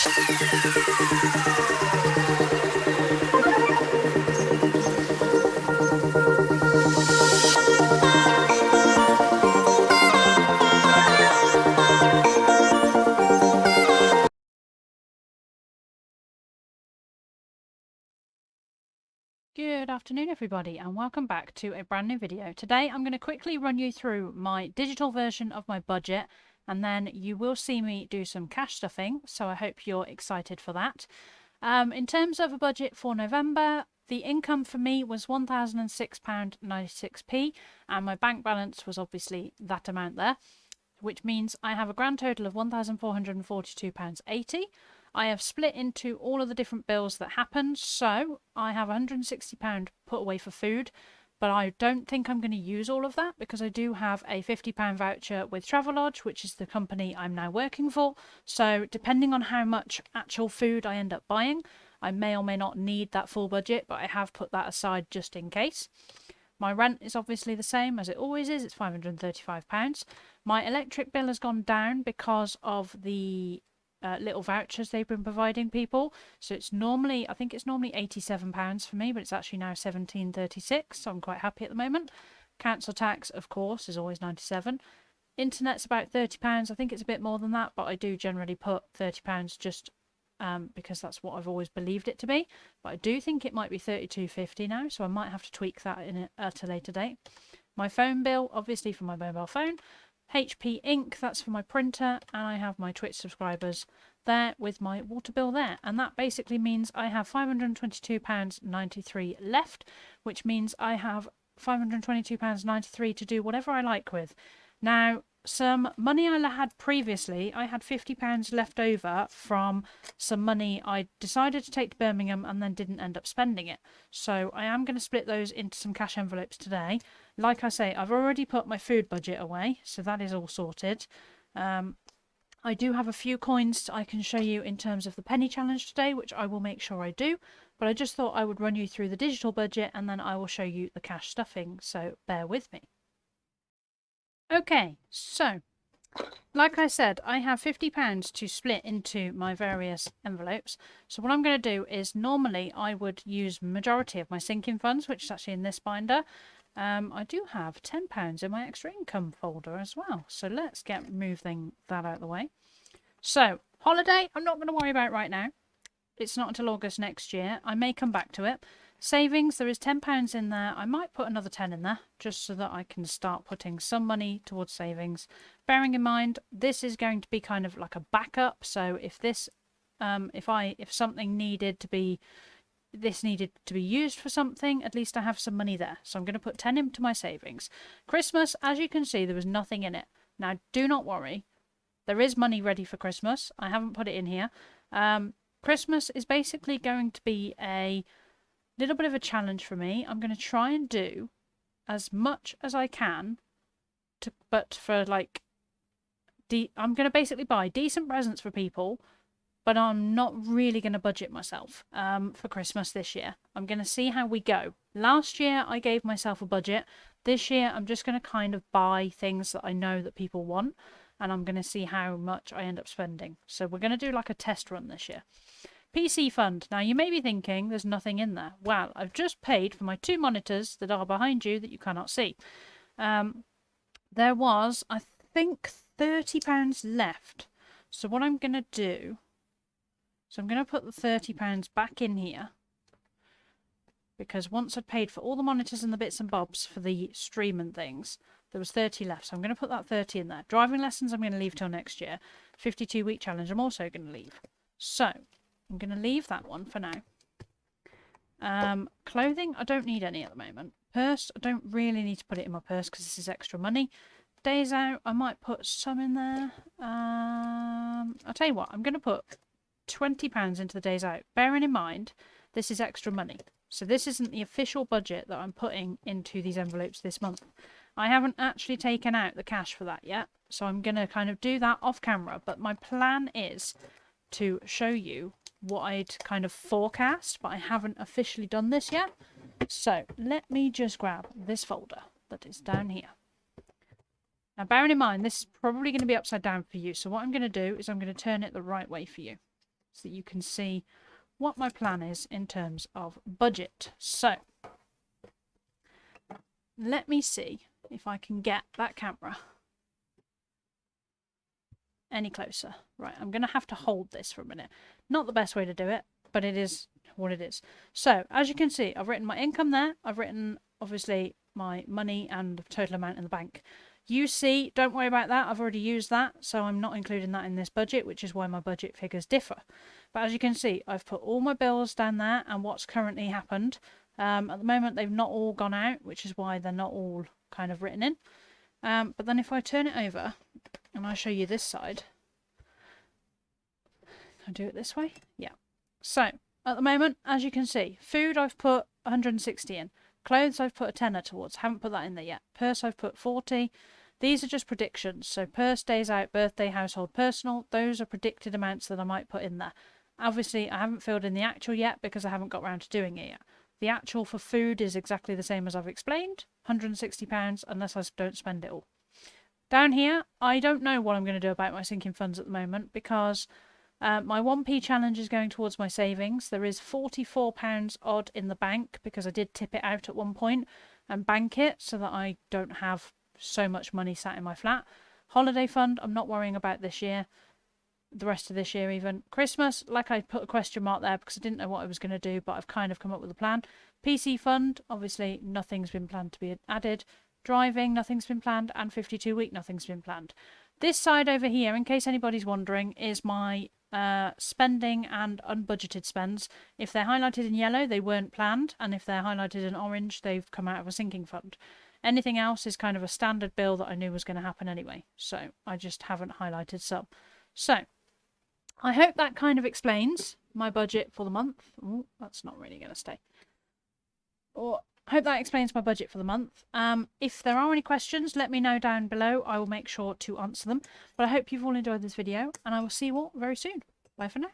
Good afternoon everybody and welcome back to a brand new video. Today I'm going to quickly run you through my digital version of my budget and then you will see me do some cash stuffing, so I hope you're excited for that. In terms of a budget for November, the income for me was £1,006.96p and my bank balance was obviously that amount there, which means I have a grand total of £1,442.80. I have split into all of the different bills that happened, so I have £160 put away for food, but I don't think I'm going to use all of that because I do have a £50 voucher with Travelodge, which is the company I'm now working for. So depending on how much actual food I end up buying, I may or may not need that full budget, but I have put that aside just in case. My rent is obviously the same as it always is, it's £535. My electric bill has gone down because of the little vouchers they've been providing people. So it's normally, I think it's normally £87 for me, but it's actually now £17.36, so I'm quite happy at the moment. Council tax, of course, is always £97. Internet's about £30. I think it's a bit more than that, but I do generally put £30 just because that's what I've always believed it to be. But I do think it might be £32.50 now, so I might have to tweak that at a later date. My phone bill, obviously for my mobile phone. HP ink, that's for my printer, and I have my Twitch subscribers there with my water bill there, and that basically means I have £522.93 left, which means I have £522.93 to do whatever I like with. Now, some money I had previously, I had £50 left over from some money I decided to take to Birmingham and then didn't end up spending it. So I am going to split those into some cash envelopes today. Like I say, I've already put my food budget away, so that is all sorted. I do have a few coins I can show you in terms of the penny challenge today, which I will make sure I do. But I just thought I would run you through the digital budget and then I will show you the cash stuffing, so bear with me. Okay, so like I said, I have £50 to split into my various envelopes. So what I'm going to do is normally I would use majority of my sinking funds, which is actually in this binder. I do have £10 in my extra income folder as well. So let's get moving that out of the way. So holiday, I'm not going to worry about right now. It's not until August next year. I may come back to it. Savings, there is £10 in there. I might put another 10 in there just so that I can start putting some money towards savings. Bearing in mind, this is going to be kind of like a backup. So if this, if something needed to be, this needed to be used for something, at least I have some money there. So I'm going to put 10 into my savings. Christmas, as you can see, there was nothing in it. Now, do not worry. There is money ready for Christmas. I haven't put it in here. Christmas is basically going to be a little bit of a challenge for me. I'm going to try and do as much as I can but for like I'm going to basically buy decent presents for people, but I'm not really going to budget myself for Christmas this year. I'm going to see how we go. Last year I gave myself a budget. This year I'm just going to kind of buy things that I know that people want, and I'm going to see how much I end up spending. So we're going to do like a test run this year. PC fund. Now you may be thinking there's nothing in there. Well, I've just paid for my 2 monitors that are behind you that you cannot see. There was, I think, £30 left. So what I'm going to do, so I'm going to put the £30 back in here, because once I'd paid for all the monitors and the bits and bobs for the stream and things, there was 30 left. So I'm going to put that 30 in there. Driving lessons I'm going to leave till next year. 52-week challenge I'm also going to leave. So I'm going to leave that one for now. Clothing, I don't need any at the moment. Purse, I don't really need to put it in my purse because this is extra money. Days out, I might put some in there. I'll tell you what, I'm going to put £20 into the days out. Bearing in mind, this is extra money. So this isn't the official budget that I'm putting into these envelopes this month. I haven't actually taken out the cash for that yet. So I'm going to kind of do that off camera. But my plan is to show you what I'd kind of forecast, but I haven't officially done this yet. So let me just grab this folder that is down here. Now bearing in mind, this is probably going to be upside down for you. So what I'm going to do is I'm going to turn it the right way for you. so that you can see what my plan is in terms of budget. So let me see if I can get that camera any closer. Right, I'm going to have to hold this for a minute. Not the best way to do it, but it is what it is. So as you can see, I've written my income there. I've written obviously my money and the total amount in the bank. You see, don't worry about that. I've already used that, so I'm not including that in this budget, which is why my budget figures differ. But as you can see, I've put all my bills down there and what's currently happened. At the moment, they've not all gone out, which is why they're not all kind of written in. But then if I turn it over and I show you this side, can I do it this way? Yeah. So at the moment, as you can see, food I've put 160 in. Clothes I've put a tenner towards. Haven't put that in there yet. Purse I've put 40. These are just predictions. So purse, days out, birthday, household, personal. Those are predicted amounts that I might put in there. Obviously, I haven't filled in the actual yet because I haven't got around to doing it yet. The actual for food is exactly the same as I've explained. £160 unless I don't spend it all. Down here, I don't know what I'm going to do about my sinking funds at the moment because my 1p challenge is going towards my savings. There is £44 odd in the bank because I did tip it out at one point and bank it so that I don't have so much money sat in my flat. Holiday fund, I'm not worrying about this year. The rest of this year even. Christmas, like I put a question mark there because I didn't know what I was going to do, but I've kind of come up with a plan. PC fund, obviously nothing's been planned to be added. Driving, nothing's been planned. And 52-week, nothing's been planned. This side over here, in case anybody's wondering, is my spending and unbudgeted spends. If they're highlighted in yellow, they weren't planned, and if they're highlighted in orange, they've come out of a sinking fund. Anything else is kind of a standard bill that I knew was going to happen anyway, so I just haven't highlighted some. So I hope that kind of explains my budget for the month. Oh, that's not really going to stay. Or I hope that explains my budget for the month. If there are any questions, let me know down below. I will make sure to answer them. But I hope you've all enjoyed this video, and I will see you all very soon. Bye for now.